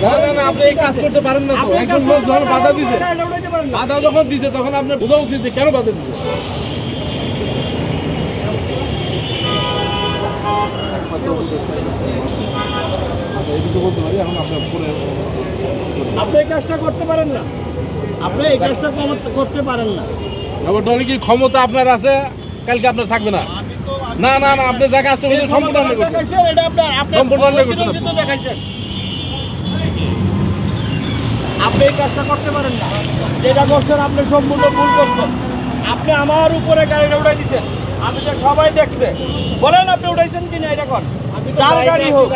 না না না, আপনি এই কাজ করতে পারেন না তো। একজন লোক যখন বাধা দিছে, বাধা যখন দিছে তখন আপনার বোঝা উচিত যে কেন বাধা দিছে। আপনি এই কাজটা করতে পারেন না, আপনি এই কাজটা করতে পারেন না। আবার দলে কি ক্ষমতা আপনার আছে, কালকে আপনার থাকবে না। না না না, আপনি যা কাজ করছেন সম্পূর্ণ অন্যায় করছেন। এটা আপনার সম্পূর্ণ অন্যায় করছেন। দেখাইছেন, আপনি এই কাজটা করতে পারেন না। যেটা করছেন আপনি সম্পূর্ণ ভুল করছেন। আপনি আমার উপরে গাড়িটা উঠাই দিচ্ছেন, আমি তো সবাই দেখছে। বলেন আপনি উঠাইছেন কিনা এটা কর। যার গাড়ি হোক,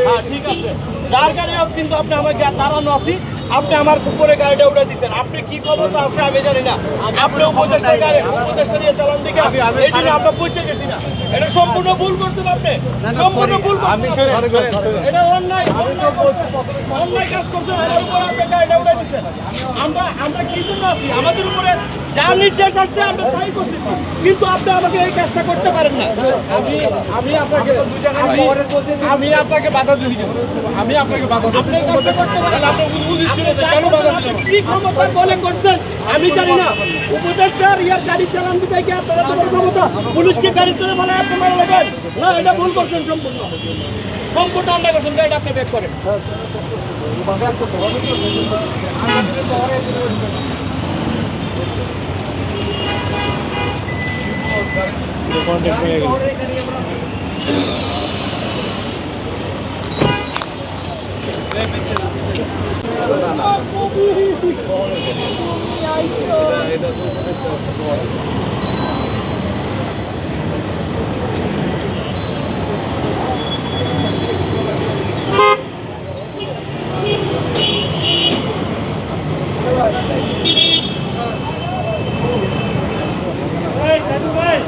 হ্যাঁ ঠিক আছে, যার গাড়ি হোক, কিন্তু আপনি আমাকে দাঁড়ানো আছি, আপনি আমার উপরে গাড়িটা উঠাই দিচ্ছেন। আপনি কি ক্ষমতা আছে আমি জানি না। আপনি উপদেষ্টা গাড়ি উপদেষ্টা নিয়ে চালান দিকে এই জন্য আমরা পৌঁছে গেছি না। এটা সম্পূর্ণ ভুল করছেন আপনি, সম্পূর্ণ ভুল। এটা অন্যায়, অন্যায় কাজ করছেন। আমার উপরে আপনি গাড়িটা উঠাই দিচ্ছেন। আমরা কি জন্য আছি? আমাদের উপরে যা নির্দেশ আসছে আমরা তাই করতেছি, কিন্তু আপনি আমাকে এই কাজটা করতে পারেন না। আমি আপনাকে বাধা দিয়েছি, আমি আপনাকে বাধা আপনি এই কাজটা করতে পারেন না। আপনি উচিত ছিল যে কেন বাধা দিলেন? কি ক্ষমতা বলে করছেন আমি জানি না। উপদেষ্টার ইয়ার গাড়ি চালান দিতে গিয়ে আপনারা তো ক্ষমতা, পুলিশকে গাড়ি তুলে বলে আপনি মারা লাগবেন না। এটা ভুল করছেন, সম্পূর্ণ সম্পূর্ণ অন্যায় করছেন। গাড়িটা আপনি ব্যাক করেন। ভাই